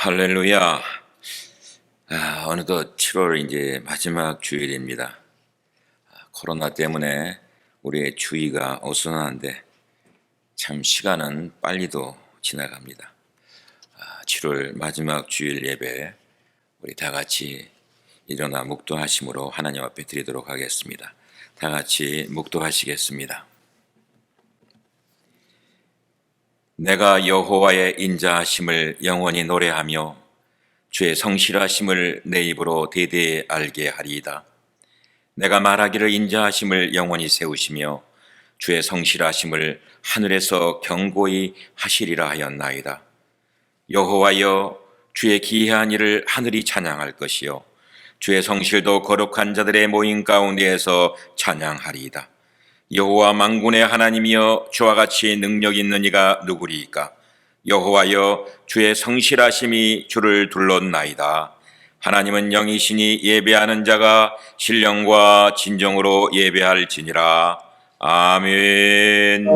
할렐루야. 어느덧 7월 이제 마지막 주일입니다. 코로나 때문에 우리의 주의가 어수선한데 참 시간은 빨리도 지나갑니다. 7월 마지막 주일 예배 우리 다 같이 일어나 묵도하심으로 하나님 앞에 드리도록 하겠습니다. 다 같이 묵도하시겠습니다. 내가 여호와의 인자하심을 영원히 노래하며 주의 성실하심을 내 입으로 대대히 알게 하리이다. 내가 말하기를 인자하심을 영원히 세우시며 주의 성실하심을 하늘에서 경고히 하시리라 하였나이다. 여호와여, 주의 기이한 일을 하늘이 찬양할 것이요 주의 성실도 거룩한 자들의 모임 가운데에서 찬양하리이다. 여호와 만군의 하나님이여, 주와 같이 능력 있는 이가 누구리이까? 여호와여, 주의 성실하심이 주를 둘렀나이다. 하나님은 영이시니 예배하는 자가 신령과 진정으로 예배할지니라. 아멘.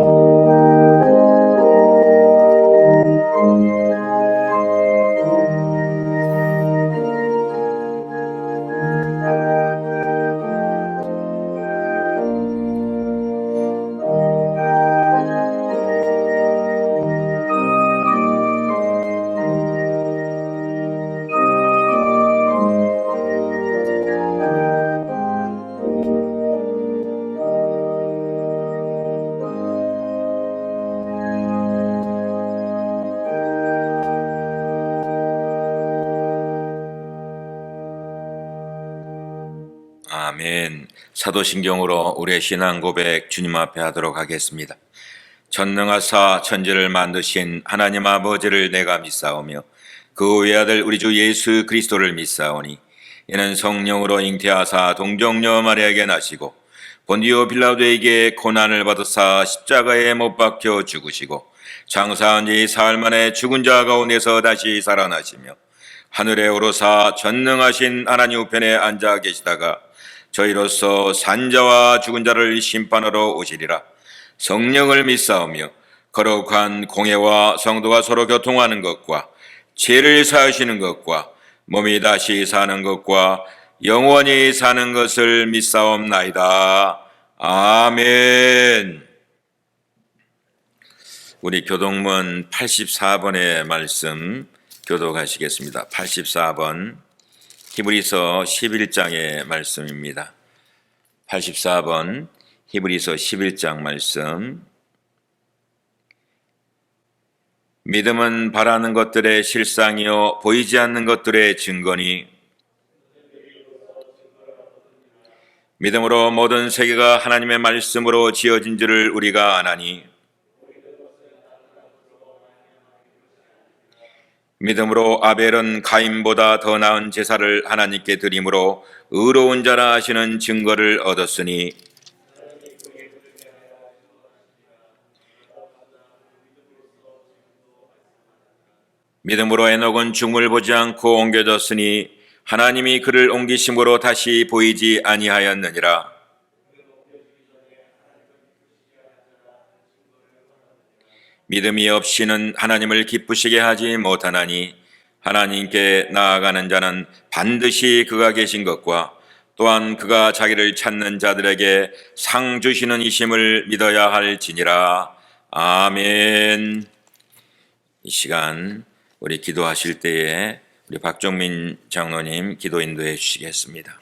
아멘. 사도신경으로 우리의 신앙 고백 주님 앞에 하도록 하겠습니다. 전능하사 천지를 만드신 하나님 아버지를 내가 믿사오며 그 외아들 우리 주 예수 그리스도를 믿사오니 이는 성령으로 잉태하사 동정녀 마리아에게 나시고 본디오 빌라도에게 고난을 받으사 십자가에 못 박혀 죽으시고 장사한 지 사흘 만에 죽은 자 가운데서 다시 살아나시며 하늘에 오르사 전능하신 하나님 우편에 앉아 계시다가 저희로서 산자와 죽은 자를 심판하러 오시리라. 성령을 믿사오며 거룩한 공회와 성도가 서로 교통하는 것과 죄를 사하시는 것과 몸이 다시 사는 것과 영원히 사는 것을 믿사옵나이다. 아멘. 우리 교동문 84번의 말씀 교독하시겠습니다. 84번 히브리서 11장의 말씀입니다. 84번 히브리서 11장 말씀. 믿음은 바라는 것들의 실상이요 보이지 않는 것들의 증거니 믿음으로 모든 세계가 하나님의 말씀으로 지어진 줄을 우리가 아나니 믿음으로 아벨은 가인보다 더 나은 제사를 하나님께 드림으로 의로운 자라 하시는 증거를 얻었으니 믿음으로 에녹은 죽음을 보지 않고 옮겨졌으니 하나님이 그를 옮기심으로 다시 보이지 아니하였느니라. 믿음이 없이는 하나님을 기쁘시게 하지 못하나니 하나님께 나아가는 자는 반드시 그가 계신 것과 또한 그가 자기를 찾는 자들에게 상 주시는 이심을 믿어야 할지니라. 아멘. 이 시간 우리 기도하실 때에 우리 박종민 장로님 기도 인도해 주시겠습니다.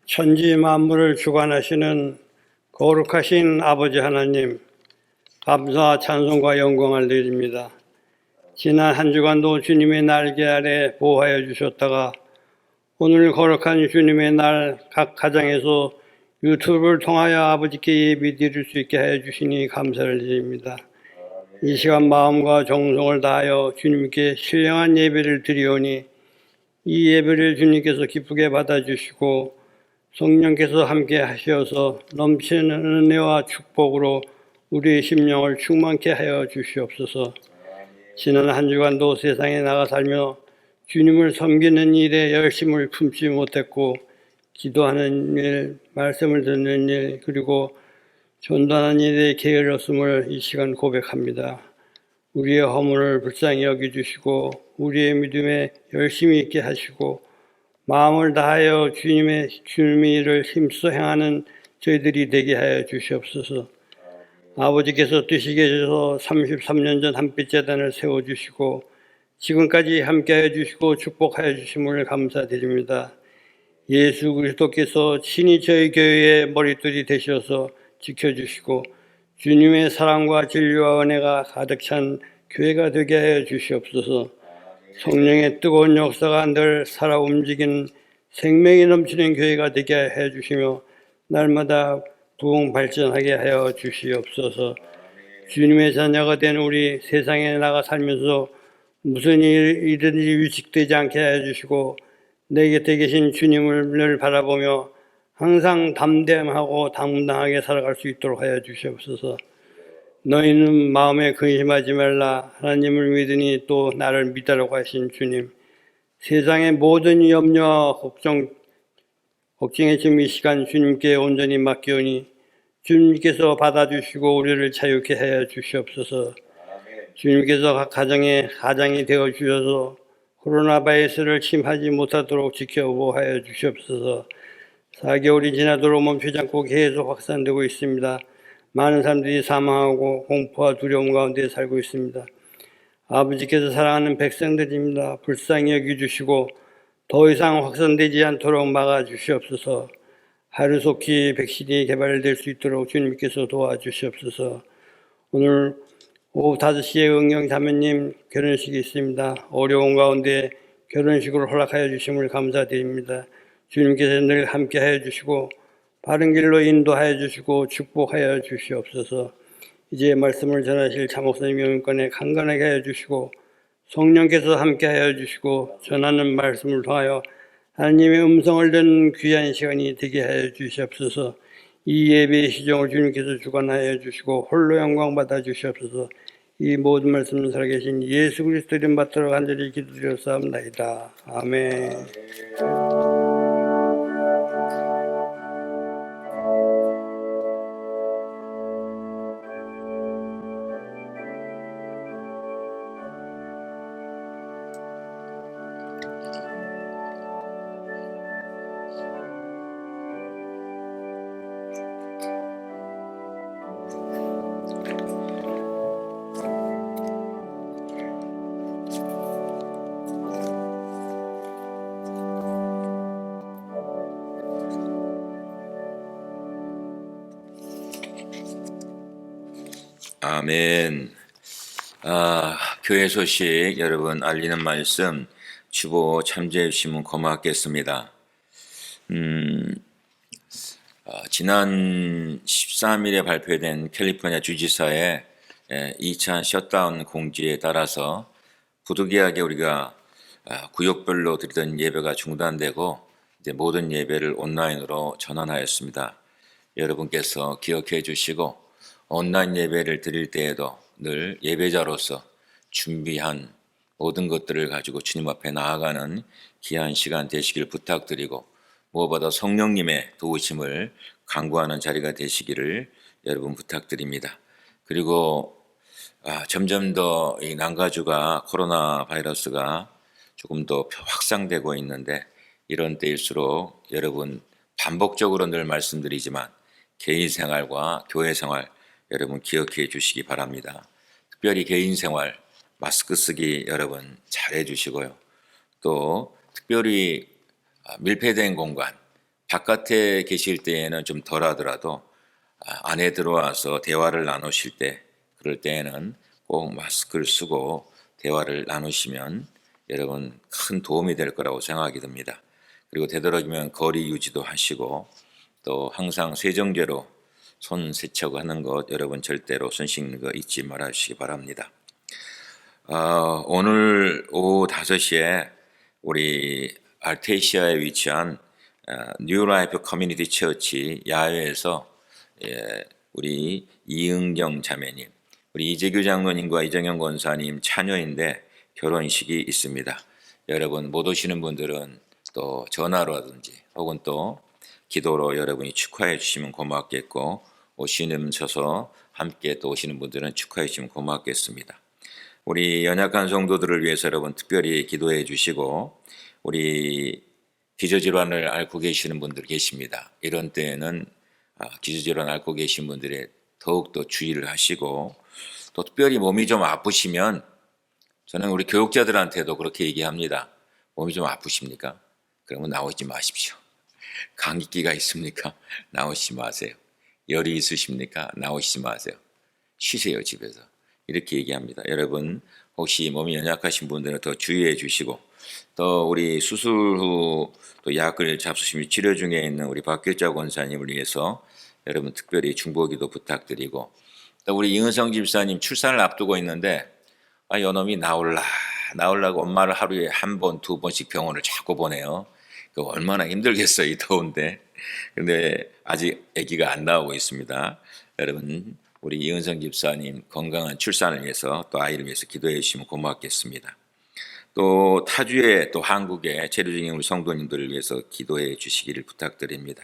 천지 만물을 주관하시는 거룩하신 아버지 하나님, 감사 찬송과 영광을 드립니다. 지난 한 주간도 주님의 날개 아래 보호하여 주셨다가 오늘 거룩한 주님의 날 각 가정에서 유튜브를 통하여 아버지께 예배 드릴 수 있게 하여 주시니 감사를 드립니다. 이 시간 마음과 정성을 다하여 주님께 신령한 예배를 드리오니 이 예배를 주님께서 기쁘게 받아주시고 성령께서 함께 하셔서 넘치는 은혜와 축복으로 우리의 심령을 충만케 하여 주시옵소서. 지난 한 주간도 세상에 나가 살며 주님을 섬기는 일에 열심을 품지 못했고 기도하는 일, 말씀을 듣는 일, 그리고 전도하는 일에 게을렀음을 이 시간 고백합니다. 우리의 허물을 불쌍히 여겨주시고 우리의 믿음에 열심히 있게 하시고 마음을 다하여 주님의 일을 힘써 행하는 저희들이 되게 하여 주시옵소서. 아버지께서 뜻이게 해서 33년 전 한빛 재단을 세워주시고 지금까지 함께하여 주시고 축복하여 주심을 감사드립니다. 예수 그리스도께서 친히 저희 교회의 머리둘이 되셔서 지켜주시고 주님의 사랑과 진리와 은혜가 가득 찬 교회가 되게 하여 주시옵소서. 성령의 뜨거운 역사가 늘 살아 움직이는 생명이 넘치는 교회가 되게 해 주시며 날마다 부흥 발전하게 하여 주시옵소서. 주님의 자녀가 된 우리 세상에 나가 살면서 무슨 일이든지 위축되지 않게 해 주시고 내 곁에 계신 주님을 늘 바라보며 항상 담대하고 당당하게 살아갈 수 있도록 하여 주시옵소서. 너희는 마음에 근심하지 말라. 하나님을 믿으니 또 나를 믿으라고 하신 주님. 세상의 모든 염려와 걱정에 지금 이 시간 주님께 온전히 맡기오니 주님께서 받아주시고 우리를 자유케 하여 주시옵소서. 주님께서 각 가장이 되어 주셔서 코로나 바이러스를 침하지 못하도록 지켜보하여 주시옵소서. 4개월이 지나도록 멈추지 않고 계속 확산되고 있습니다. 많은 사람들이 사망하고 공포와 두려움 가운데 살고 있습니다. 아버지께서 사랑하는 백성들입니다. 불쌍히 여겨주시고 더 이상 확산되지 않도록 막아주시옵소서. 하루속히 백신이 개발될 수 있도록 주님께서 도와주시옵소서. 오늘 오후 5시에 은경 자매님 결혼식이 있습니다. 어려운 가운데 결혼식을 허락하여 주심을 감사드립니다. 주님께서 늘 함께하여 주시고 바른 길로 인도하여 주시고 축복하여 주시옵소서. 이제 말씀을 전하실 차목사님 영권에 강건하게 하여 주시고 성령께서 함께하여 주시고 전하는 말씀을 통하여 하나님의 음성을 듣는 귀한 시간이 되게 하여 주시옵소서. 이 예배의 시정을 주님께서 주관하여 주시고 홀로 영광 받아 주시옵소서. 이 모든 말씀을 살아계신 예수 그리스도 이름 받들어 간절히 기도드렸사옵나이다. 아멘. 아멘. 교회 소식 여러분 알리는 말씀 주보 참조해 주시면 고맙겠습니다. 지난 13일에 발표된 캘리포니아 주지사의 2차 셧다운 공지에 따라서 부득이하게 우리가 구역별로 드리던 예배가 중단되고 이제 모든 예배를 온라인으로 전환하였습니다. 여러분께서 기억해 주시고 온라인 예배를 드릴 때에도 늘 예배자로서 준비한 모든 것들을 가지고 주님 앞에 나아가는 귀한 시간 되시길 부탁드리고 무엇보다 성령님의 도우심을 간구하는 자리가 되시기를 여러분 부탁드립니다. 그리고 점점 더 이 난가주가 코로나 바이러스가 조금 더 확산되고 있는데 이런 때일수록 여러분 반복적으로 늘 말씀드리지만 개인 생활과 교회 생활 여러분 기억해 주시기 바랍니다. 특별히 개인 생활 마스크 쓰기 여러분 잘해 주시고요. 또 특별히 밀폐된 공간 바깥에 계실 때에는 좀 덜 하더라도 안에 들어와서 대화를 나누실 때 그럴 때에는 꼭 마스크를 쓰고 대화를 나누시면 여러분 큰 도움이 될 거라고 생각이 듭니다. 그리고 되도록이면 거리 유지도 하시고 또 항상 세정제로 손 세척하는 것 여러분 절대로 손 씻는 거 잊지 말아 주시기 바랍니다. 오늘 오후 5시에 우리 알테시아에 위치한 뉴라이프 커뮤니티 처치 야외에서 우리 이은경 자매님, 우리 이재규 장로님과 이정현 권사님 자녀인데 결혼식이 있습니다. 여러분 못 오시는 분들은 또 전화로라든지 혹은 또 기도로 여러분이 축하해 주시면 고맙겠고, 오시면서 함께 또 오시는 분들은 축하해 주시면 고맙겠습니다. 우리 연약한 성도들을 위해서 여러분 특별히 기도해 주시고, 우리 기저질환을 앓고 계시는 분들 계십니다. 이런 때에는 기저질환 앓고 계신 분들의 더욱더 주의를 하시고, 또 특별히 몸이 좀 아프시면 저는 우리 교육자들한테도 그렇게 얘기합니다. 몸이 좀 아프십니까? 그러면 나오지 마십시오. 감기기가 있습니까? 나오시지 마세요. 열이 있으십니까? 나오시지 마세요. 쉬세요, 집에서. 이렇게 얘기합니다. 여러분 혹시 몸이 연약하신 분들은 더 주의해 주시고, 또 우리 수술 후 또 약을 잡수시며 치료 중에 있는 우리 박길자 권사님을 위해서 여러분 특별히 중보기도 부탁드리고, 또 우리 이은성 집사님 출산을 앞두고 있는데 요놈이 나오려고 엄마를 하루에 한 번, 두 번씩 병원을 자꾸 보내요. 그 얼마나 힘들겠어요, 이 더운데. 근데 아직 아기가 안 나오고 있습니다. 여러분 우리 이은성 집사님 건강한 출산을 위해서 또 아이를 위해서 기도해 주시면 고맙겠습니다. 또 타주에 또 한국에 체류 중인 우리 성도님들을 위해서 기도해 주시기를 부탁드립니다.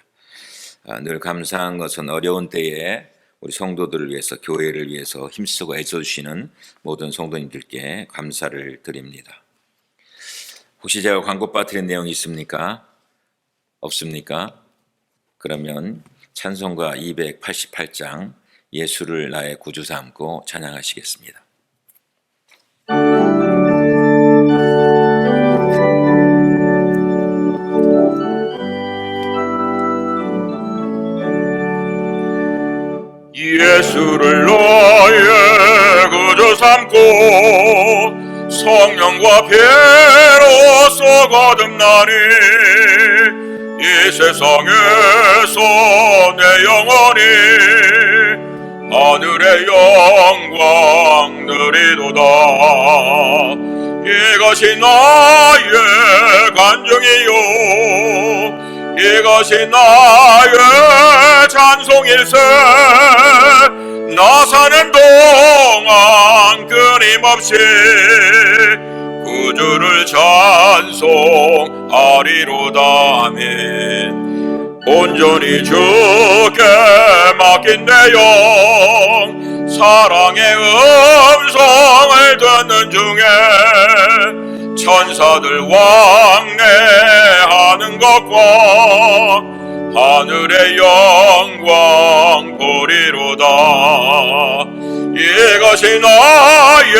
늘 감사한 것은 어려운 때에 우리 성도들을 위해서, 교회를 위해서 힘쓰고 애써주시는 모든 성도님들께 감사를 드립니다. 혹시 제가 광고 빠뜨린 내용이 있습니까? 없습니까? 그러면 찬송가 288장 예수를 나의 구주 삼고 찬양하시겠습니다. 예수를 나의 구주 삼고 성령과 피로써 거듭나니 이 세상에서 내 영혼이 하늘의 영광 누리도다. 이것이 나의 간증이요, 이것이 나의 찬송일세. 나 사는 동안 끊임없이 구주를 찬송하리로다. 아멘. 온전히 주께 맡긴 내 영, 사랑의 음성을 듣는 중에 천사들 왕래하는 것과 하늘의 영광 보리로다. 이것이 나의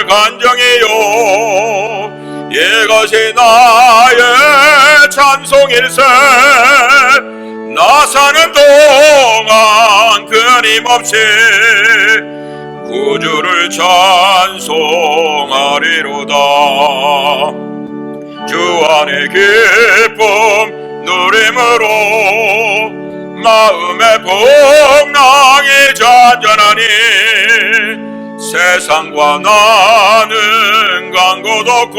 간증이요, 이것이 나의 찬송일세. 나 사는 동안 끊임없이 구주를 찬송하리로다. 주 안의 기쁨 누림으로 마음의 풍랑이 잔잔하니 세상과 나는 간 곳 없고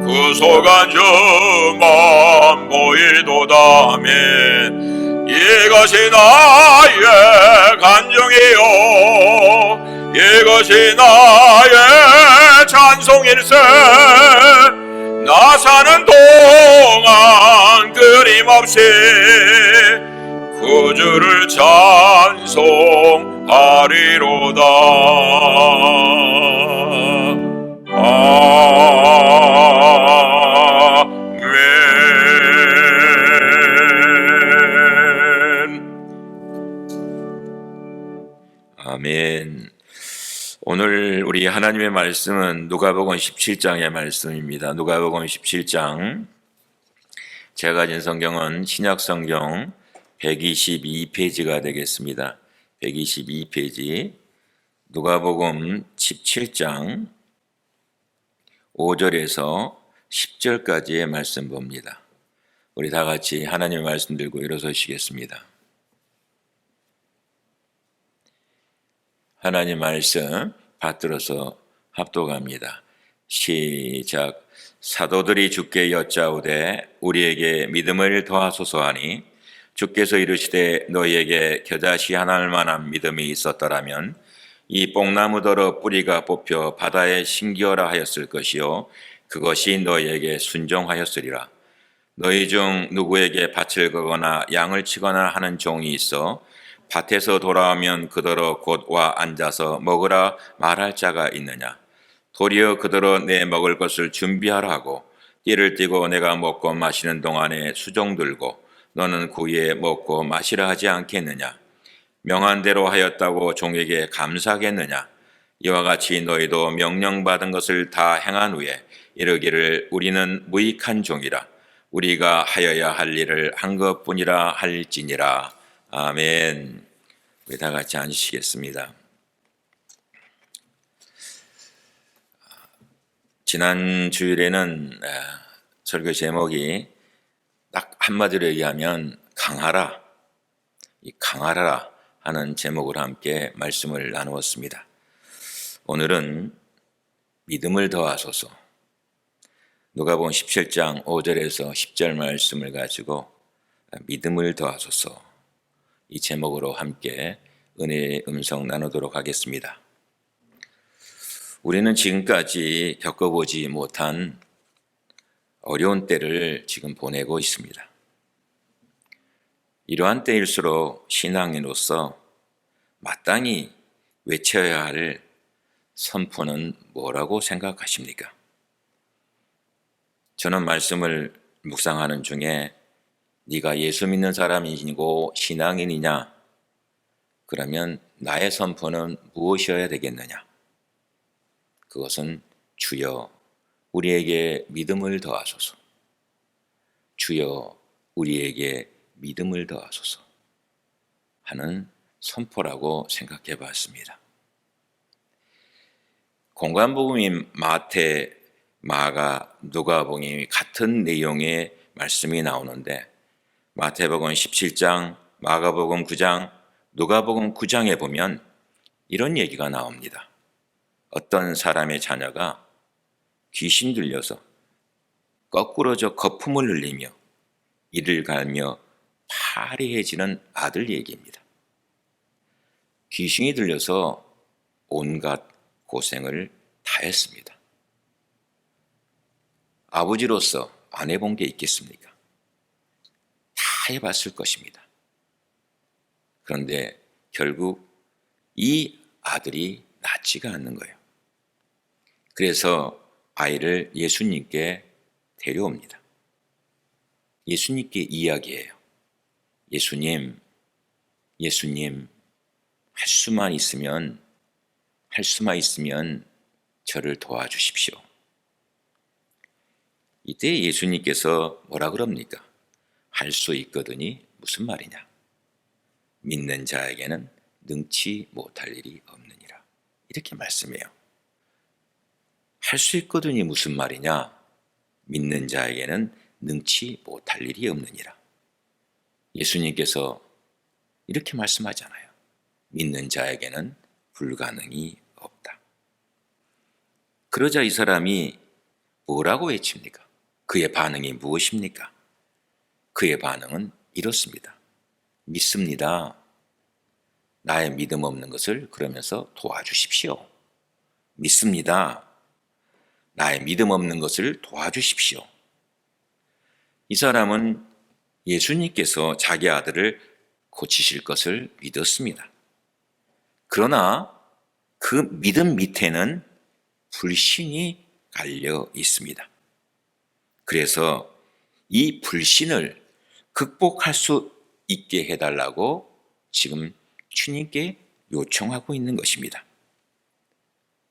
구속한 주만 보이도다. 아멘. 이것이 나의 간증이요, 이것이 나의 찬송일세. 나 사는 동안 끊임없이 구주를 찬송하리로다. 아멘. 오늘 우리 하나님의 말씀은 누가복음 17장의 말씀입니다. 누가복음 17장, 제가 가진 성경은 신약성경 122페이지가 되겠습니다. 122페이지, 누가복음 17장 5절에서 10절까지의 말씀 봅니다. 우리 다 같이 하나님의 말씀 들고 일어서시겠습니다. 하나님 말씀 받들어서 합독합니다. 시작. 사도들이 주께 여짜오되 우리에게 믿음을 더하소서 하니 주께서 이르시되 너희에게 겨자씨 하나일 만한 믿음이 있었더라면 이 뽕나무더러 뿌리가 뽑혀 바다에 심기어라 하였을 것이요 그것이 너희에게 순종하였으리라. 너희 중 누구에게 밭을 거거나 양을 치거나 하는 종이 있어 밭에서 돌아오면 그더러 곧 와 앉아서 먹으라 말할 자가 있느냐? 도리어 그더러 내 먹을 것을 준비하라 하고 띠를 띠고 내가 먹고 마시는 동안에 수종 들고 너는 그 위에 먹고 마시라 하지 않겠느냐? 명한 대로 하였다고 종에게 감사하겠느냐? 이와 같이 너희도 명령받은 것을 다 행한 후에 이르기를 우리는 무익한 종이라 우리가 하여야 할 일을 한 것뿐이라 할지니라. 아멘. 우리 다 같이 앉으시겠습니다. 지난 주일에는 설교 제목이 딱 한마디로 얘기하면 강하라, 이 강하라 하는 제목으로 함께 말씀을 나누었습니다. 오늘은 믿음을 더하소서, 누가복음 17장 5절에서 10절 말씀을 가지고 믿음을 더하소서, 이 제목으로 함께 은혜의 음성 나누도록 하겠습니다. 우리는 지금까지 겪어보지 못한 어려운 때를 지금 보내고 있습니다. 이러한 때일수록 신앙인으로서 마땅히 외쳐야 할 선포는 뭐라고 생각하십니까? 저는 말씀을 묵상하는 중에 네가 예수 믿는 사람이고 신앙인이냐? 그러면 나의 선포는 무엇이어야 되겠느냐? 그것은 주여 우리에게 믿음을 더하소서, 주여 우리에게 믿음을 더하소서 하는 선포라고 생각해 봤습니다. 공관복음인 마태, 마가, 누가복음이 같은 내용의 말씀이 나오는데 마태복음 17장, 마가복음 9장, 누가복음 9장에 보면 이런 얘기가 나옵니다. 어떤 사람의 자녀가 귀신 들려서 거꾸러져 거품을 흘리며 이를 갈며 파리해지는 아들 얘기입니다. 귀신이 들려서 온갖 고생을 다 했습니다. 아버지로서 안 해본 게 있겠습니까? 다 해봤을 것입니다. 그런데 결국 이 아들이 낫지가 않는 거예요. 그래서 아이를 예수님께 데려옵니다. 예수님께 이야기해요. 예수님, 할 수만 있으면 저를 도와주십시오. 이때 예수님께서 뭐라 그럽니까? 할 수 있거든이 무슨 말이냐? 믿는 자에게는 능치 못할 일이 없느니라. 이렇게 말씀해요. 할 수 있거든이 무슨 말이냐? 믿는 자에게는 능치 못할 일이 없느니라. 예수님께서 이렇게 말씀하잖아요. 믿는 자에게는 불가능이 없다. 그러자 이 사람이 뭐라고 외칩니까? 그의 반응이 무엇입니까? 그의 반응은 이렇습니다. 믿습니다. 나의 믿음 없는 것을 그러면서 도와주십시오. 믿습니다. 나의 믿음 없는 것을 도와주십시오. 이 사람은 예수님께서 자기 아들을 고치실 것을 믿었습니다. 그러나 그 믿음 밑에는 불신이 깔려 있습니다. 그래서 이 불신을 극복할 수 있게 해달라고 지금 주님께 요청하고 있는 것입니다.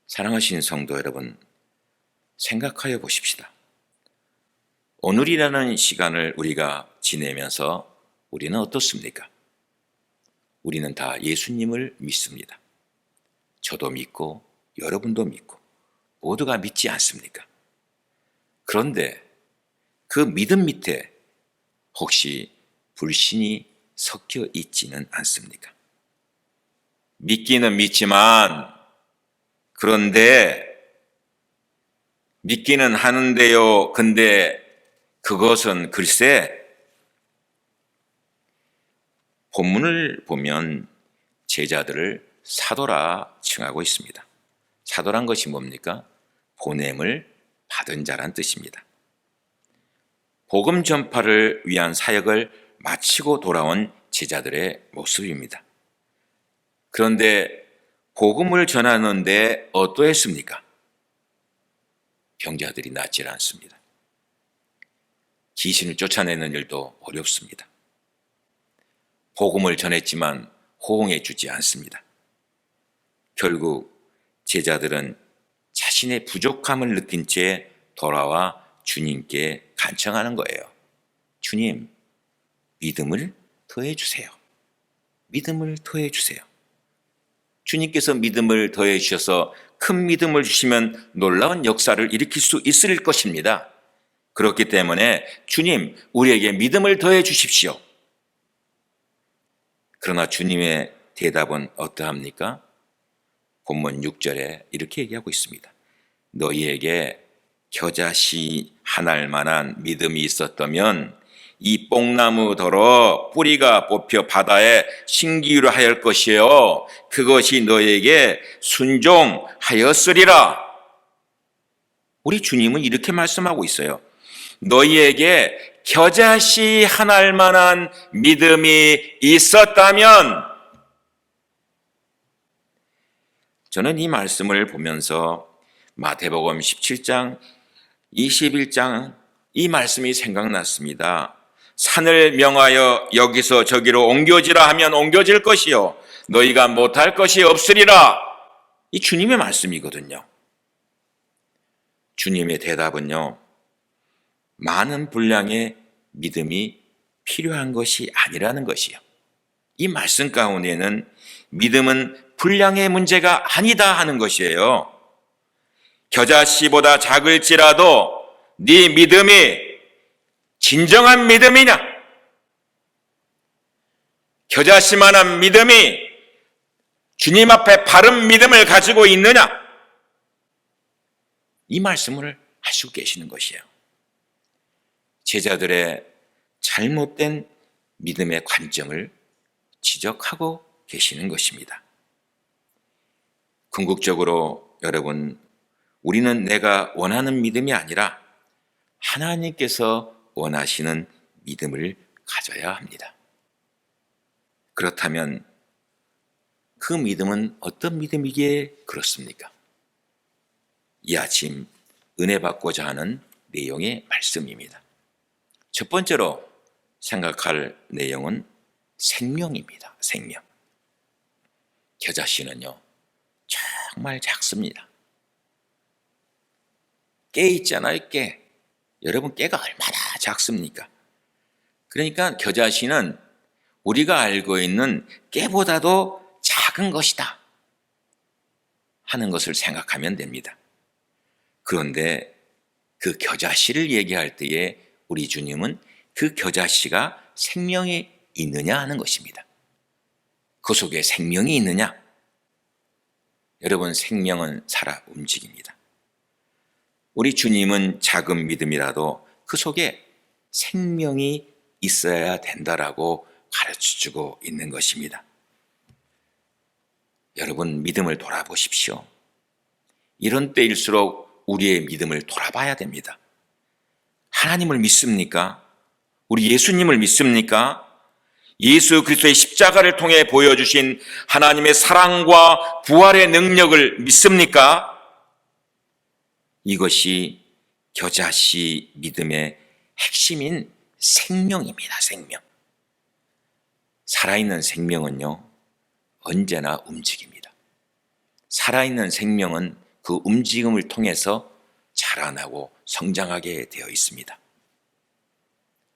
사랑하시는 성도 여러분, 생각하여 보십시다. 오늘이라는 시간을 우리가 지내면서 우리는 어떻습니까? 우리는 다 예수님을 믿습니다. 저도 믿고 여러분도 믿고 모두가 믿지 않습니까? 그런데 그 믿음 밑에 혹시 불신이 섞여 있지는 않습니까? 믿기는 믿지만 그런데 믿기는 하는데요. 근데 그것은 글쎄 본문을 보면 제자들을 사도라 칭하고 있습니다. 사도란 것이 뭡니까? 보냄을 받은 자란 뜻입니다. 복음 전파를 위한 사역을 마치고 돌아온 제자들의 모습입니다. 그런데 복음을 전하는데 어떠했습니까? 병자들이 낫질 않습니다. 귀신을 쫓아내는 일도 어렵습니다. 복음을 전했지만 호응해 주지 않습니다. 결국 제자들은 자신의 부족함을 느낀 채 돌아와 주님께 간청하는 거예요. 주님, 믿음을 더해 주세요. 믿음을 더해 주세요. 주님께서 믿음을 더해 주셔서 큰 믿음을 주시면 놀라운 역사를 일으킬 수 있을 것입니다. 그렇기 때문에 주님, 우리에게 믿음을 더해 주십시오. 그러나 주님의 대답은 어떠합니까? 본문 6절에 이렇게 얘기하고 있습니다. 너희에게 겨자씨 하나일 만한 믿음이 있었다면 이 뽕나무더러 뿌리가 뽑혀 바다에 신기유를 하였을 것이요 그것이 너희에게 순종하였으리라. 우리 주님은 이렇게 말씀하고 있어요. 너희에게 겨자씨 하나일 만한 믿음이 있었다면, 저는 이 말씀을 보면서 마태복음 17장, 21장 이 말씀이 생각났습니다. 산을 명하여 여기서 저기로 옮겨지라 하면 옮겨질 것이요 너희가 못할 것이 없으리라. 이 주님의 말씀이거든요. 주님의 대답은요, 많은 분량의 믿음이 필요한 것이 아니라는 것이요. 이 말씀 가운데는 믿음은 분량의 문제가 아니다 하는 것이에요. 겨자씨보다 작을지라도 네 믿음이 진정한 믿음이냐? 겨자씨만한 믿음이 주님 앞에 바른 믿음을 가지고 있느냐? 이 말씀을 하시고 계시는 것이에요. 제자들의 잘못된 믿음의 관점을 지적하고 계시는 것입니다. 궁극적으로 여러분, 우리는 내가 원하는 믿음이 아니라 하나님께서 원하시는 믿음을 가져야 합니다. 그렇다면 그 믿음은 어떤 믿음이기에 그렇습니까? 이 아침 은혜 받고자 하는 내용의 말씀입니다. 첫 번째로 생각할 내용은 생명입니다. 생명. 겨자씨는요, 정말 작습니다. 깨 있잖아요, 깨. 여러분, 깨가 얼마나 작습니까? 그러니까 겨자씨는 우리가 알고 있는 깨보다도 작은 것이다 하는 것을 생각하면 됩니다. 그런데 그 겨자씨를 얘기할 때에 우리 주님은 그 겨자씨가 생명이 있느냐 하는 것입니다. 그 속에 생명이 있느냐? 여러분, 생명은 살아 움직입니다. 우리 주님은 작은 믿음이라도 그 속에 생명이 있어야 된다라고 가르쳐주고 있는 것입니다. 여러분, 믿음을 돌아보십시오. 이런 때일수록 우리의 믿음을 돌아봐야 됩니다. 하나님을 믿습니까? 우리 예수님을 믿습니까? 예수 그리스도의 십자가를 통해 보여주신 하나님의 사랑과 부활의 능력을 믿습니까? 이것이 겨자씨 믿음의 핵심인 생명입니다. 생명. 살아있는 생명은요, 언제나 움직입니다. 살아있는 생명은 그 움직임을 통해서 자라나고 성장하게 되어 있습니다.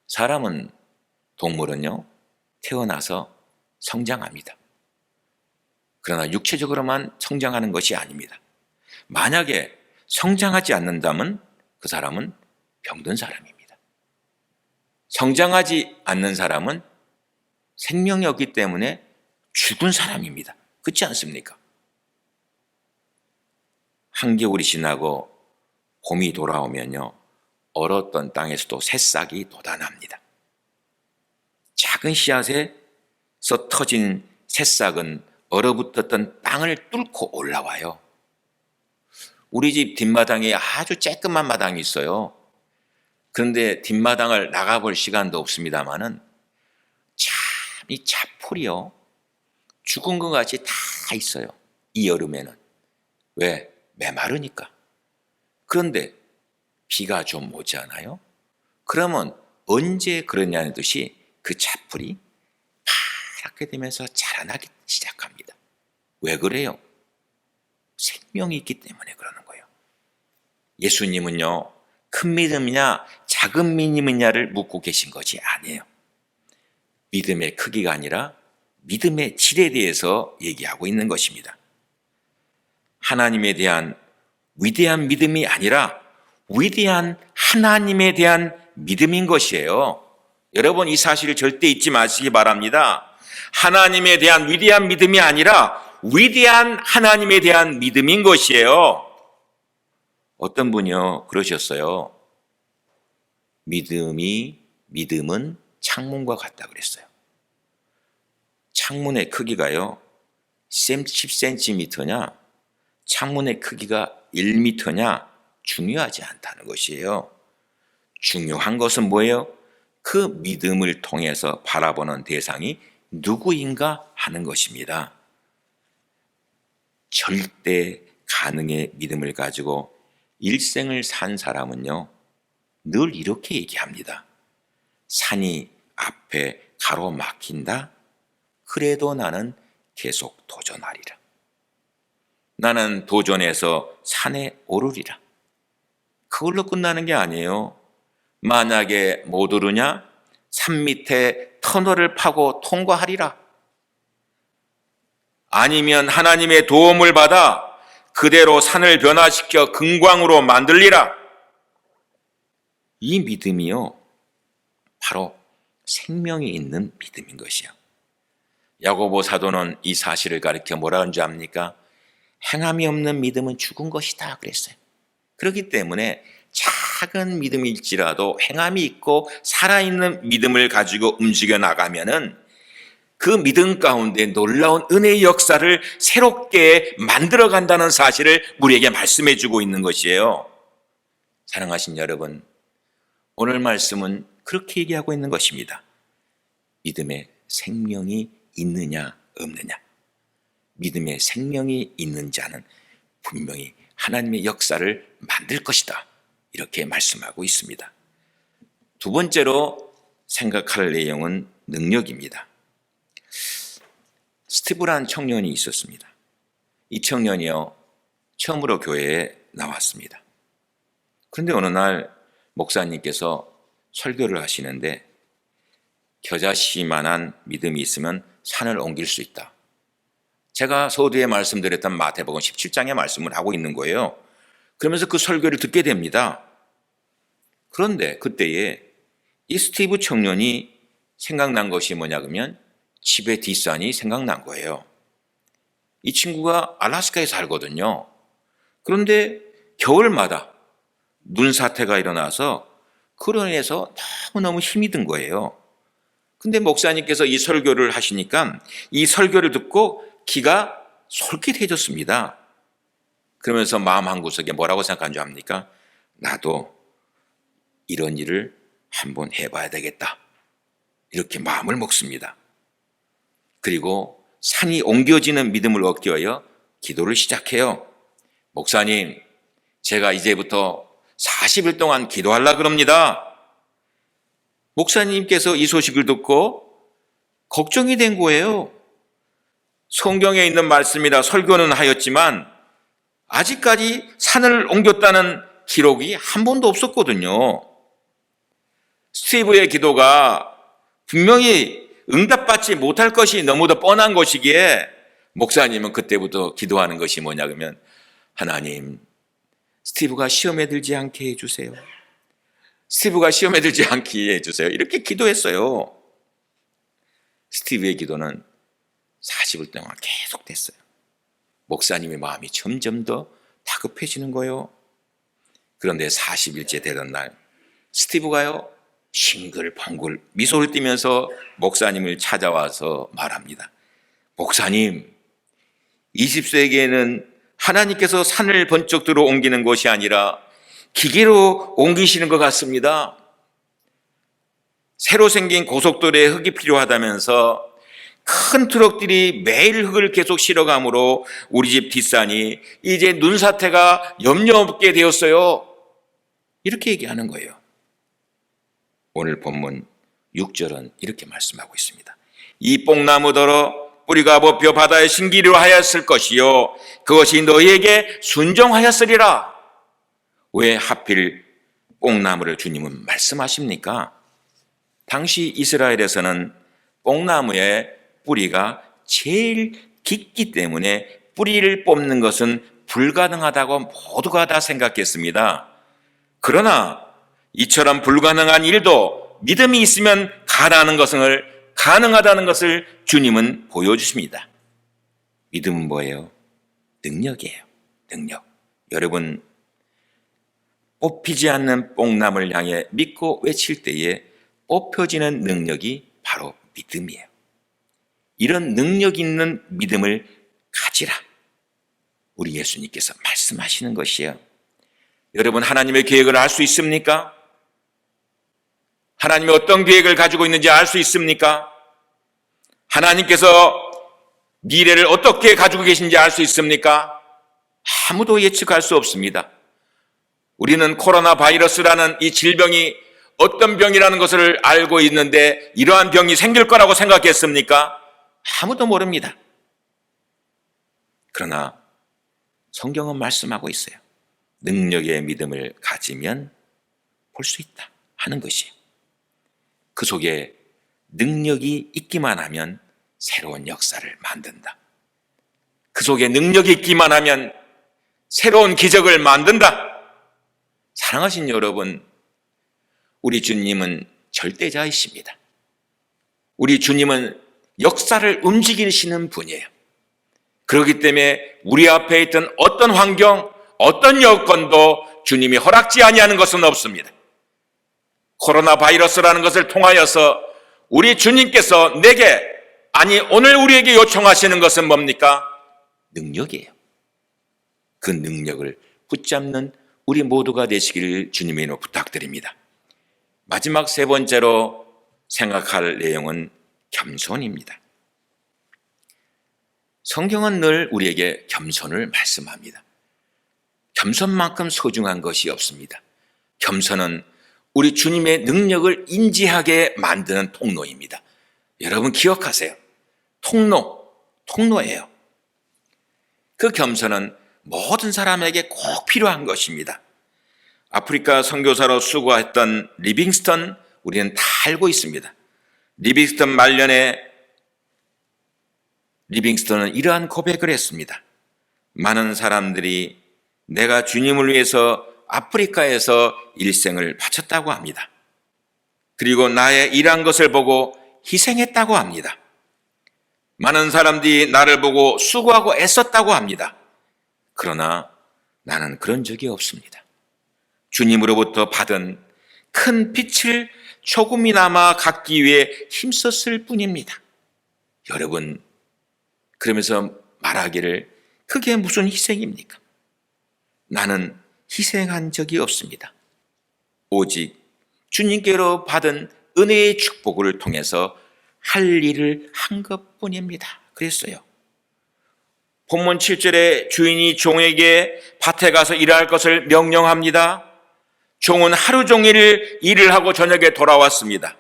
사람은, 동물은요, 태어나서 성장합니다. 그러나 육체적으로만 성장하는 것이 아닙니다. 만약에 성장하지 않는다면 그 사람은 병든 사람입니다. 성장하지 않는 사람은 생명이 없기 때문에 죽은 사람입니다. 그렇지 않습니까? 한겨울이 지나고 봄이 돌아오면요, 얼었던 땅에서도 새싹이 돋아납니다. 작은 씨앗에서 터진 새싹은 얼어붙었던 땅을 뚫고 올라와요. 우리 집 뒷마당에 아주 쬐끄만 마당이 있어요. 그런데 뒷마당을 나가볼 시간도 없습니다마는 참 이 잡풀이요, 죽은 것 같이 다 있어요. 이 여름에는. 왜? 메마르니까. 그런데 비가 좀 오지 않아요? 그러면 언제 그러냐는 듯이 그 잡풀이 파랗게 되면서 자라나기 시작합니다. 왜 그래요? 생명이 있기 때문에 그러는 거예요. 예수님은요, 큰 믿음이냐 작은 믿음이냐를 묻고 계신 것이 아니에요. 믿음의 크기가 아니라 믿음의 질에 대해서 얘기하고 있는 것입니다. 하나님에 대한 위대한 믿음이 아니라 위대한 하나님에 대한 믿음인 것이에요. 여러분, 이 사실을 절대 잊지 마시기 바랍니다. 하나님에 대한 위대한 믿음이 아니라 위대한 하나님에 대한 믿음인 것이에요. 어떤 분이요 그러셨어요. 믿음은 창문과 같다 그랬어요. 창문의 크기가요 10cm냐 창문의 크기가 1m냐 중요하지 않다는 것이에요. 중요한 것은 뭐예요? 그 믿음을 통해서 바라보는 대상이 누구인가 하는 것입니다. 절대 가능의 믿음을 가지고 일생을 산 사람은요 늘 이렇게 얘기합니다. 산이 앞에 가로막힌다? 그래도 나는 계속 도전하리라. 나는 도전해서 산에 오르리라. 그걸로 끝나는 게 아니에요. 만약에 못 오르냐? 산 밑에 터널을 파고 통과하리라. 아니면 하나님의 도움을 받아 그대로 산을 변화시켜 금광으로 만들리라. 이 믿음이요 바로 생명이 있는 믿음인 것이요. 야고보 사도는 이 사실을 가리켜 뭐라 하는지 압니까? 행함이 없는 믿음은 죽은 것이다 그랬어요. 그렇기 때문에 작은 믿음일지라도 행함이 있고 살아있는 믿음을 가지고 움직여 나가면은 그 믿음 가운데 놀라운 은혜의 역사를 새롭게 만들어 간다는 사실을 우리에게 말씀해 주고 있는 것이에요. 사랑하신 여러분, 오늘 말씀은 그렇게 얘기하고 있는 것입니다. 믿음의 생명이 있느냐 없느냐. 믿음의 생명이 있는 자는 분명히 하나님의 역사를 만들 것이다. 이렇게 말씀하고 있습니다. 두 번째로 생각할 내용은 능력입니다. 스티브라는 청년이 있었습니다. 이 청년이요 처음으로 교회에 나왔습니다. 그런데 어느 날 목사님께서 설교를 하시는데 겨자씨만한 믿음이 있으면 산을 옮길 수 있다. 제가 서두에 말씀드렸던 마태복음 17장의 말씀을 하고 있는 거예요. 그러면서 그 설교를 듣게 됩니다. 그런데 그때에 이 스티브 청년이 생각난 것이 뭐냐 그러면 집의 뒷산이 생각난 거예요. 이 친구가 알래스카에 살거든요. 그런데 겨울마다 눈사태가 일어나서 그로 인해서 너무너무 힘이 든 거예요. 근데 목사님께서 이 설교를 하시니까 이 설교를 듣고 기가 솔깃해졌습니다. 그러면서 마음 한구석에 뭐라고 생각한 줄 압니까? 나도 이런 일을 한번 해봐야 되겠다. 이렇게 마음을 먹습니다. 그리고 산이 옮겨지는 믿음을 얻기 위하여 기도를 시작해요. 목사님, 제가 이제부터 40일 동안 기도하려고 그럽니다. 목사님께서 이 소식을 듣고 걱정이 된 거예요. 성경에 있는 말씀이라 설교는 하였지만 아직까지 산을 옮겼다는 기록이 한 번도 없었거든요. 스티브의 기도가 분명히 응답받지 못할 것이 너무도 뻔한 것이기에 목사님은 그때부터 기도하는 것이 뭐냐 그러면 하나님, 스티브가 시험에 들지 않게 해주세요. 스티브가 시험에 들지 않게 해주세요. 이렇게 기도했어요. 스티브의 기도는 40일 동안 계속됐어요. 목사님의 마음이 점점 더 다급해지는 거예요. 그런데 40일째 되던 날 스티브가요 싱글벙글 미소를 띠면서 목사님을 찾아와서 말합니다. 목사님, 20세기에는 하나님께서 산을 번쩍 들어 옮기는 것이 아니라 기계로 옮기시는 것 같습니다. 새로 생긴 고속도로에 흙이 필요하다면서 큰 트럭들이 매일 흙을 계속 실어가므로 우리 집 뒷산이 이제 눈사태가 염려 없게 되었어요. 이렇게 얘기하는 거예요. 오늘 본문 6절은 이렇게 말씀하고 있습니다. 이 뽕나무더러 뿌리가 뽑혀 바다에 신기루 하였을 것이요 그것이 너희에게 순종하였으리라. 왜 하필 뽕나무를 주님은 말씀하십니까? 당시 이스라엘에서는 뽕나무의 뿌리가 제일 깊기 때문에 뿌리를 뽑는 것은 불가능하다고 모두가 다 생각했습니다. 그러나 이처럼 불가능한 일도 믿음이 있으면 가능하다는 것을 주님은 보여주십니다. 믿음은 뭐예요? 능력이에요. 능력. 여러분, 뽑히지 않는 뽕나무를 향해 믿고 외칠 때에 뽑혀지는 능력이 바로 믿음이에요. 이런 능력 있는 믿음을 가지라. 우리 예수님께서 말씀하시는 것이에요. 여러분, 하나님의 계획을 알 수 있습니까? 하나님이 어떤 계획을 가지고 있는지 알 수 있습니까? 하나님께서 미래를 어떻게 가지고 계신지 알 수 있습니까? 아무도 예측할 수 없습니다. 우리는 코로나 바이러스라는 이 질병이 어떤 병이라는 것을 알고 있는데 이러한 병이 생길 거라고 생각했습니까? 아무도 모릅니다. 그러나 성경은 말씀하고 있어요. 능력의 믿음을 가지면 볼 수 있다 하는 것이에요. 그 속에 능력이 있기만 하면 새로운 역사를 만든다. 그 속에 능력이 있기만 하면 새로운 기적을 만든다. 사랑하신 여러분, 우리 주님은 절대자이십니다. 우리 주님은 역사를 움직이시는 분이에요. 그렇기 때문에 우리 앞에 있던 어떤 환경, 어떤 여건도 주님이 허락지 아니하는 것은 없습니다. 코로나 바이러스라는 것을 통하여서 우리 주님께서 오늘 우리에게 요청하시는 것은 뭡니까? 능력이에요. 그 능력을 붙잡는 우리 모두가 되시기를 주님의 이름으로 부탁드립니다. 마지막 세 번째로 생각할 내용은 겸손입니다. 성경은 늘 우리에게 겸손을 말씀합니다. 겸손만큼 소중한 것이 없습니다. 겸손은 우리 주님의 능력을 인지하게 만드는 통로입니다. 여러분 기억하세요. 통로예요. 그 겸손은 모든 사람에게 꼭 필요한 것입니다. 아프리카 선교사로 수고했던 리빙스턴, 우리는 다 알고 있습니다. 리빙스턴 말년에 리빙스턴은 이러한 고백을 했습니다. 많은 사람들이 내가 주님을 위해서 아프리카에서 일생을 바쳤다고 합니다. 그리고 나의 일한 것을 보고 희생했다고 합니다. 많은 사람들이 나를 보고 수고하고 애썼다고 합니다. 그러나 나는 그런 적이 없습니다. 주님으로부터 받은 큰 빛을 조금이나마 갖기 위해 힘썼을 뿐입니다. 여러분, 그러면서 말하기를 그게 무슨 희생입니까? 나는 희생한 적이 없습니다. 오직 주님께로 받은 은혜의 축복을 통해서 할 일을 한 것뿐입니다. 그랬어요. 본문 7절에 주인이 종에게 밭에 가서 일할 것을 명령합니다. 종은 하루 종일 일을 하고 저녁에 돌아왔습니다.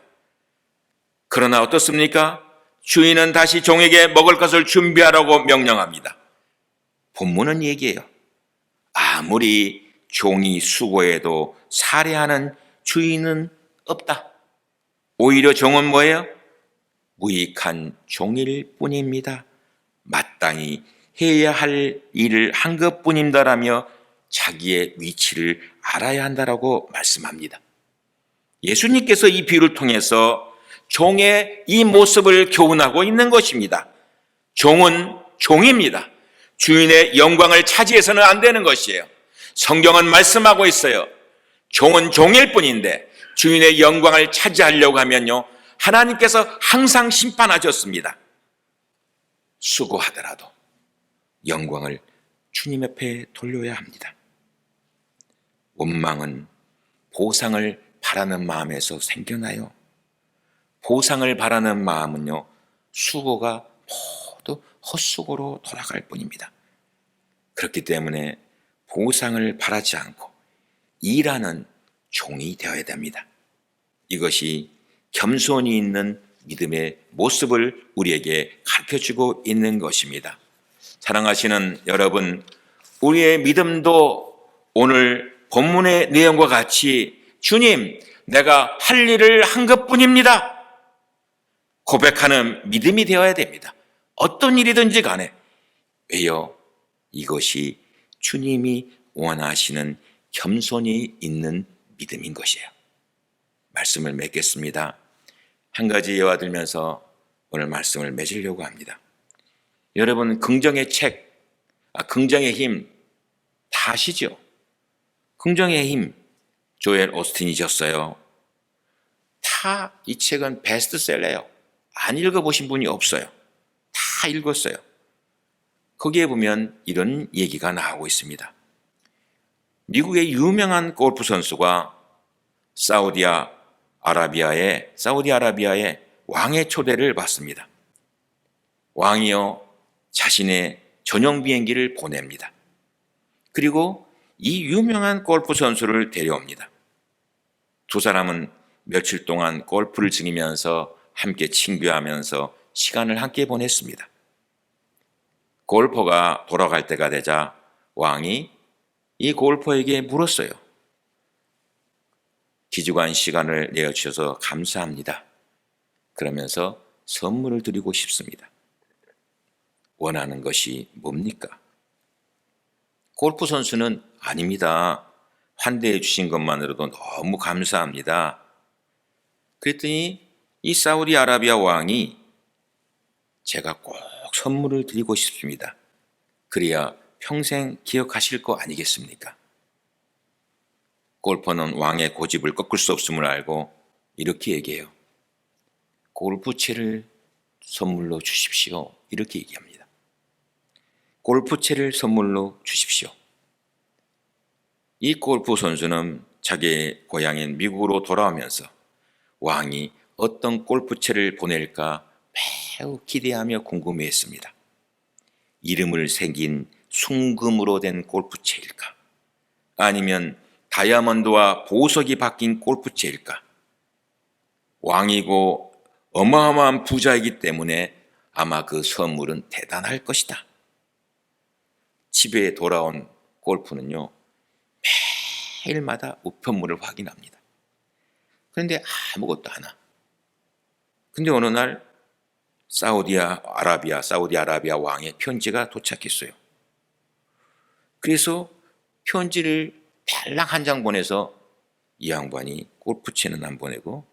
그러나 어떻습니까? 주인은 다시 종에게 먹을 것을 준비하라고 명령합니다. 본문은 얘기해요. 아무리 종이 수고해도 살해하는 주인은 없다. 오히려 종은 뭐예요? 무익한 종일 뿐입니다. 마땅히 해야 할 일을 한 것뿐입니다라며 자기의 위치를 알아야 한다라고 말씀합니다. 예수님께서 이 비유를 통해서 종의 이 모습을 교훈하고 있는 것입니다. 종은 종입니다. 주인의 영광을 차지해서는 안 되는 것이에요. 성경은 말씀하고 있어요. 종은 종일 뿐인데 주인의 영광을 차지하려고 하면요, 하나님께서 항상 심판하셨습니다. 수고하더라도 영광을 주님 옆에 돌려야 합니다. 원망은 보상을 바라는 마음에서 생겨나요. 보상을 바라는 마음은요, 수고가 모두 헛수고로 돌아갈 뿐입니다. 그렇기 때문에 보상을 바라지 않고 일하는 종이 되어야 됩니다. 이것이 겸손이 있는 믿음의 모습을 우리에게 가르쳐주고 있는 것입니다. 사랑하시는 여러분, 우리의 믿음도 오늘 본문의 내용과 같이 주님, 내가 할 일을 한 것뿐입니다 고백하는 믿음이 되어야 됩니다. 어떤 일이든지 간에. 왜요? 이것이 주님이 원하시는 겸손이 있는 믿음인 것이에요. 말씀을 맺겠습니다. 한 가지 예화 들면서 오늘 말씀을 맺으려고 합니다. 여러분, 긍정의 책, 긍정의 힘 다 아시죠? 긍정의 힘, 조엘 오스틴이 졌어요. 다 이 책은 베스트셀러예요. 안 읽어보신 분이 없어요. 다 읽었어요. 거기에 보면 이런 얘기가 나오고 있습니다. 미국의 유명한 골프 선수가 사우디아라비아의 왕의 초대를 받습니다. 왕이요, 자신의 전용 비행기를 보냅니다. 그리고 이 유명한 골프 선수를 데려옵니다. 두 사람은 며칠 동안 골프를 즐기면서 함께 친교하면서 시간을 함께 보냈습니다. 골퍼가 돌아갈 때가 되자 왕이 이 골퍼에게 물었어요. 귀중한 시간을 내어주셔서 감사합니다. 그러면서 선물을 드리고 싶습니다. 원하는 것이 뭡니까? 골프 선수는 아닙니다. 환대해 주신 것만으로도 너무 감사합니다. 그랬더니 이 사우디아라비아 왕이 제가 꼭 선물을 드리고 싶습니다. 그래야 평생 기억하실 거 아니겠습니까? 골퍼는 왕의 고집을 꺾을 수 없음을 알고 이렇게 얘기해요. 골프채를 선물로 주십시오. 이렇게 얘기합니다. 골프채를 선물로 주십시오. 이 골프 선수는 자기 고향인 미국으로 돌아오면서 왕이 어떤 골프채를 보낼까 매우 기대하며 궁금해했습니다. 이름을 새긴 순금으로 된 골프채일까? 아니면 다이아몬드와 보석이 박힌 골프채일까? 왕이고 어마어마한 부자이기 때문에 아마 그 선물은 대단할 것이다. 집에 돌아온 골프는요, 매일마다 우편물을 확인합니다. 그런데 아무것도 안 와. 근데 어느 날 사우디아라비아 왕의 편지가 도착했어요. 그래서 편지를 달랑 한 장 보내서 이 양반이 골프채는 안 보내고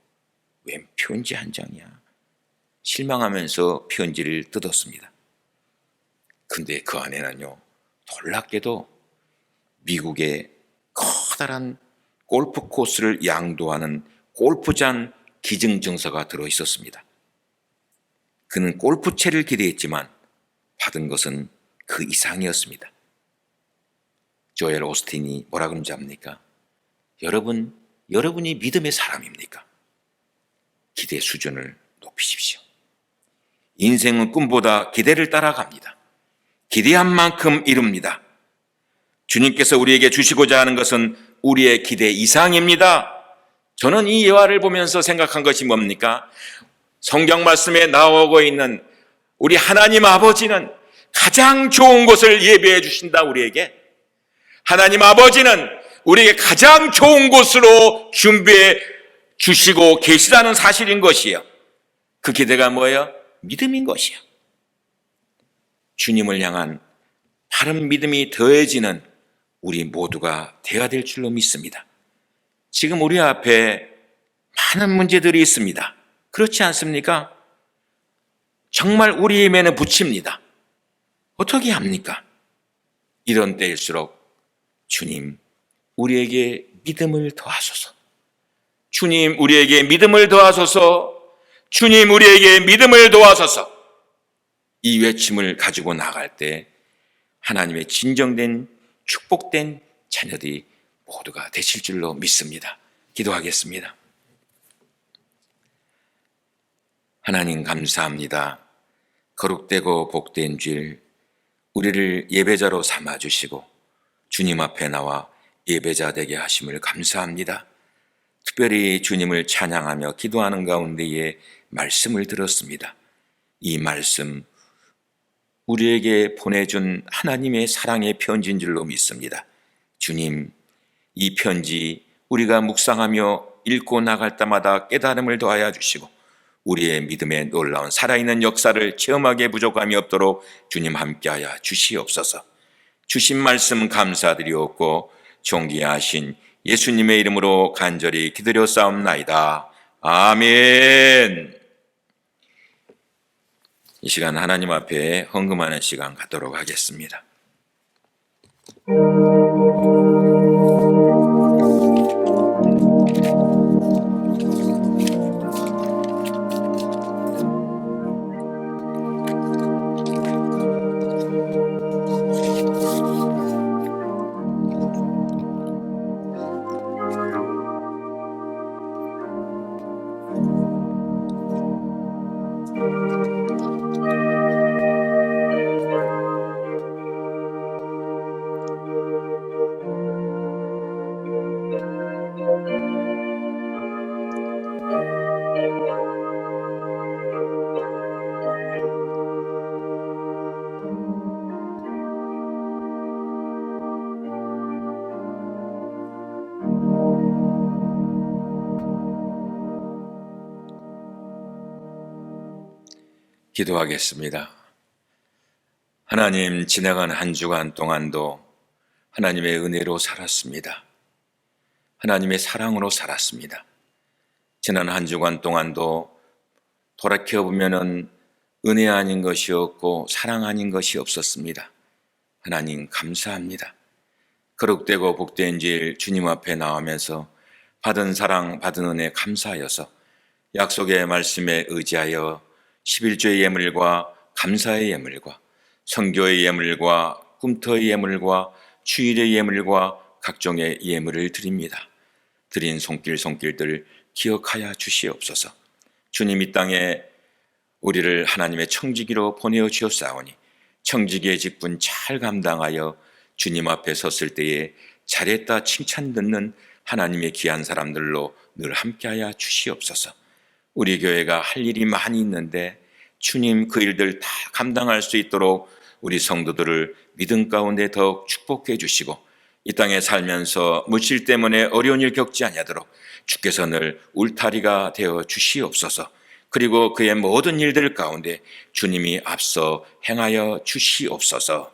웬 편지 한 장이야. 실망하면서 편지를 뜯었습니다. 근데 그 안에는요, 놀랍게도 미국의 커다란 골프 코스를 양도하는 골프장 기증증서가 들어있었습니다. 그는 골프채를 기대했지만 받은 것은 그 이상이었습니다. 조엘 오스틴이 뭐라 그런지 압니까? 여러분이 믿음의 사람입니까? 기대 수준을 높이십시오. 인생은 꿈보다 기대를 따라갑니다. 기대한 만큼 이룹니다. 주님께서 우리에게 주시고자 하는 것은 우리의 기대 이상입니다. 저는 이 예화를 보면서 생각한 것이 뭡니까? 성경 말씀에 나오고 있는 우리 하나님 아버지는 가장 좋은 것을 예배해 주신다, 우리에게. 하나님 아버지는 우리에게 가장 좋은 곳으로 준비해 주시고 계시다는 사실인 것이에요. 그 기대가 뭐예요? 믿음인 것이에요. 주님을 향한 바른 믿음이 더해지는 우리 모두가 되어야 될 줄로 믿습니다. 지금 우리 앞에 많은 문제들이 있습니다. 그렇지 않습니까? 정말 우리 힘에는 부칩니다. 어떻게 합니까? 이런 때일수록 주님, 우리에게 믿음을 더하소서. 주님, 우리에게 믿음을 더하소서. 주님, 우리에게 믿음을 더하소서. 이 외침을 가지고 나갈 때 하나님의 진정된 축복된 자녀들이 모두가 되실 줄로 믿습니다. 기도하겠습니다. 하나님 감사합니다. 거룩되고 복된 줄 우리를 예배자로 삼아주시고 주님 앞에 나와 예배자 되게 하심을 감사합니다. 특별히 주님을 찬양하며 기도하는 가운데에 말씀을 들었습니다. 이 말씀 우리에게 보내준 하나님의 사랑의 편지인 줄로 믿습니다. 주님, 이 편지 우리가 묵상하며 읽고 나갈 때마다 깨달음을 더하여 주시고 우리의 믿음에 놀라운 살아있는 역사를 체험하게 부족함이 없도록 주님 함께하여 주시옵소서. 주신 말씀 감사드리옵고 존귀하신 예수님의 이름으로 간절히 기도드렸사옵나이다. 아멘. 이 시간 하나님 앞에 헌금하는 시간 갖도록 하겠습니다. 기도하겠습니다. 하나님, 지나간 한 주간 동안도 하나님의 은혜로 살았습니다. 하나님의 사랑으로 살았습니다. 지난 한 주간 동안도 돌이켜보면 은혜 아닌 것이 없고 사랑 아닌 것이 없었습니다. 하나님 감사합니다. 거룩되고 복된 질 주님 앞에 나오면서 받은 사랑, 받은 은혜 감사하여서 약속의 말씀에 의지하여 11조의 예물과 감사의 예물과 성교의 예물과 꿈터의 예물과 주일의 예물과 각종의 예물을 드립니다. 드린 손길들 기억하여 주시옵소서. 주님 이 땅에 우리를 하나님의 청지기로 보내어 주었사오니 청지기의 직분 잘 감당하여 주님 앞에 섰을 때에 잘했다 칭찬 듣는 하나님의 귀한 사람들로 늘 함께하여 주시옵소서. 우리 교회가 할 일이 많이 있는데 주님 그 일들 다 감당할 수 있도록 우리 성도들을 믿음 가운데 더욱 축복해 주시고 이 땅에 살면서 물질 때문에 어려운 일 겪지 아니하도록 주께서 늘 울타리가 되어 주시옵소서. 그리고 그의 모든 일들 가운데 주님이 앞서 행하여 주시옵소서.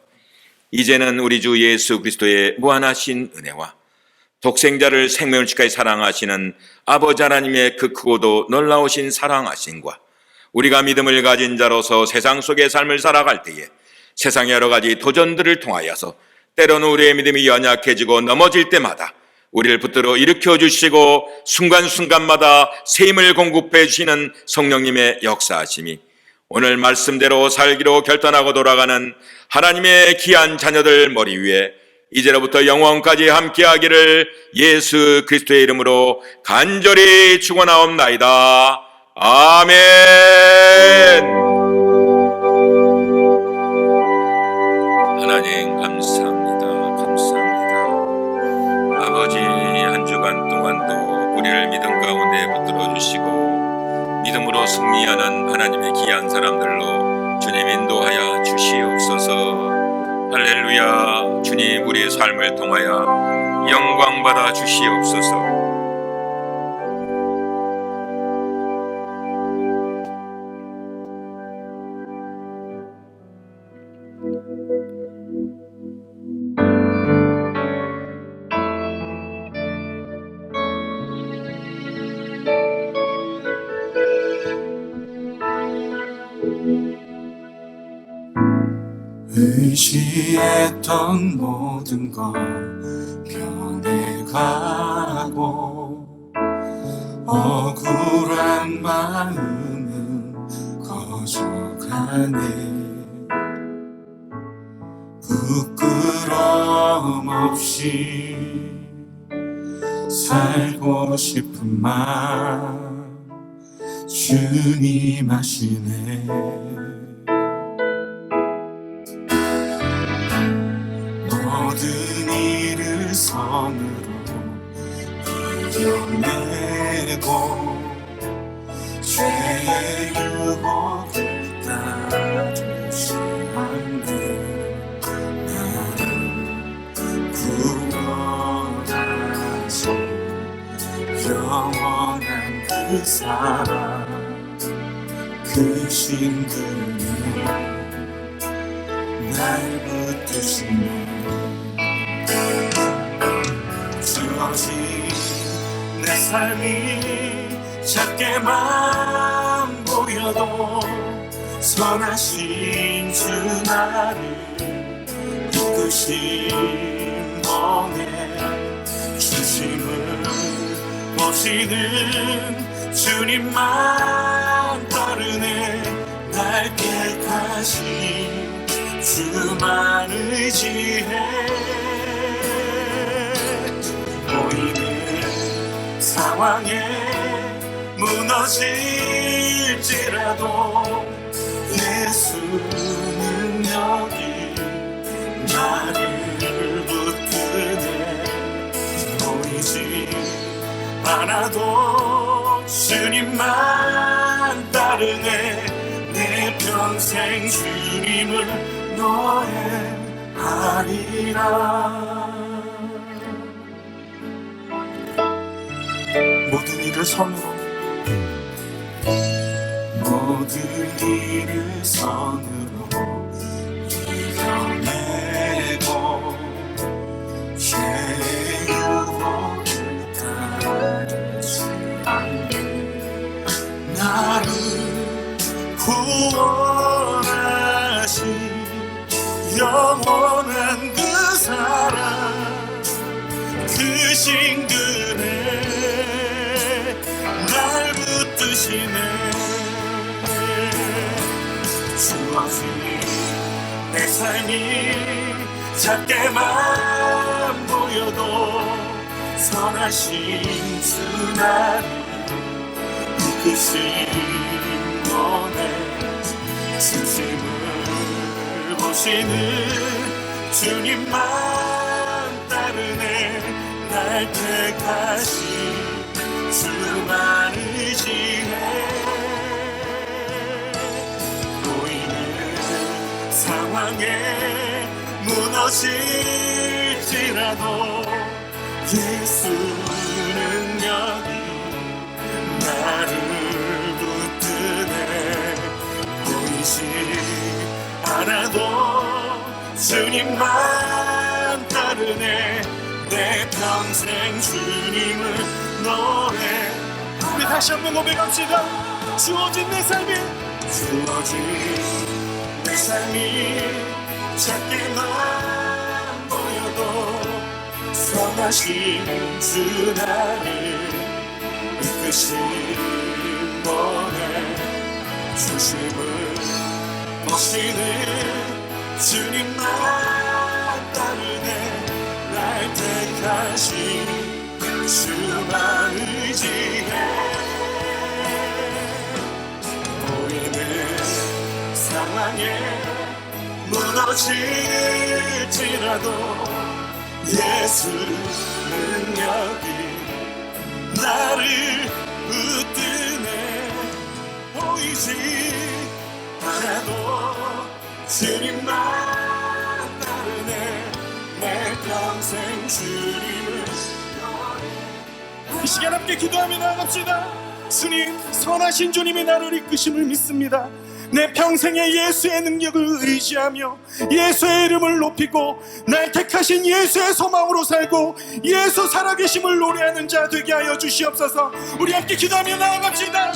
이제는 우리 주 예수 그리스도의 무한하신 은혜와 독생자를 생명을 지까지 사랑하시는 아버지 하나님의 그 크고도 놀라우신 사랑하심과 우리가 믿음을 가진 자로서 세상 속의 삶을 살아갈 때에 세상의 여러 가지 도전들을 통하여서 때로는 우리의 믿음이 연약해지고 넘어질 때마다 우리를 붙들어 일으켜 주시고 순간순간마다 새 힘을 공급해 주시는 성령님의 역사하심이 오늘 말씀대로 살기로 결단하고 돌아가는 하나님의 귀한 자녀들 머리 위에 이제로부터 영원까지 함께하기를 예수 그리스도의 이름으로 간절히 축원하옵나이다. 아멘. 하나님 감사합니다. 아버지, 한 주간 동안도 우리를 믿음 가운데 붙들어 주시고 믿음으로 승리하는 하나님의 귀한 사람들로 주님 인도하여 주시옵소서. 할렐루야. 주님 우리의 삶을 통하여 영광 받아 주시옵소서. 의지했던 모든 건 변해가고 억울한 마음은 거져가네. 두려움 없이 살고 싶은 마음 주님 아시네. 모든 일을 선으로 이겨내고 죄의 유혹을 따르지 않네. 나를 구원하신 영원한 그 사랑 그 신들이 날 붙드시네. 주어진 내 삶이 작게만 보여도 선하신 주 나를 이끄신 번에 주심을 보시는 주님만 따르네. 날 깨끗하신 주만 의지해. 보이는 상황에 무너질지라도 예수 능력이 나를 붙드네. 보이지 않아도 주님만 따르네. 내 평생 주님을 노래하리라. 모든 일을 선으로 이겨내고 죄의 유혹을 따르지 않게 나를 구원하신 영원한 그 사랑 그 신들에 날 붙드시네. 주어진 내 삶이 작게만 보여도 선하신 주 나를 이끄신 번에 진심을 보시는 주님만 따르네. 날 택하신 주만 의지해. 보이는 상황에 무너질지라도 예수 능력이 나를 붙드네. 보이지 않아도 주님만 따르네. 내 평생 주님을 노래. 우리 다시 한번 고백합시다. 주어진 내 삶이 작게만 보여도 선하신 주 나를 이끄신 번에 주심을 보시는 주님만 따르네. 날 택하신 주만 의지해. 보이는 상황에 무너질지라도 예수 능력이 나를 붙드네. 보이지 않아도 주님만 따르네. 내 평생 주님을 이 시간 함께 기도하며 나아갑시다. 주님, 선하신 주님이 나를 이끄심을 믿습니다. 내 평생에 예수의 능력을 의지하며 예수의 이름을 높이고 날 택하신 예수의 소망으로 살고 예수 살아계심을 노래하는 자 되게 하여 주시옵소서. 우리 함께 기도하며 나아갑시다.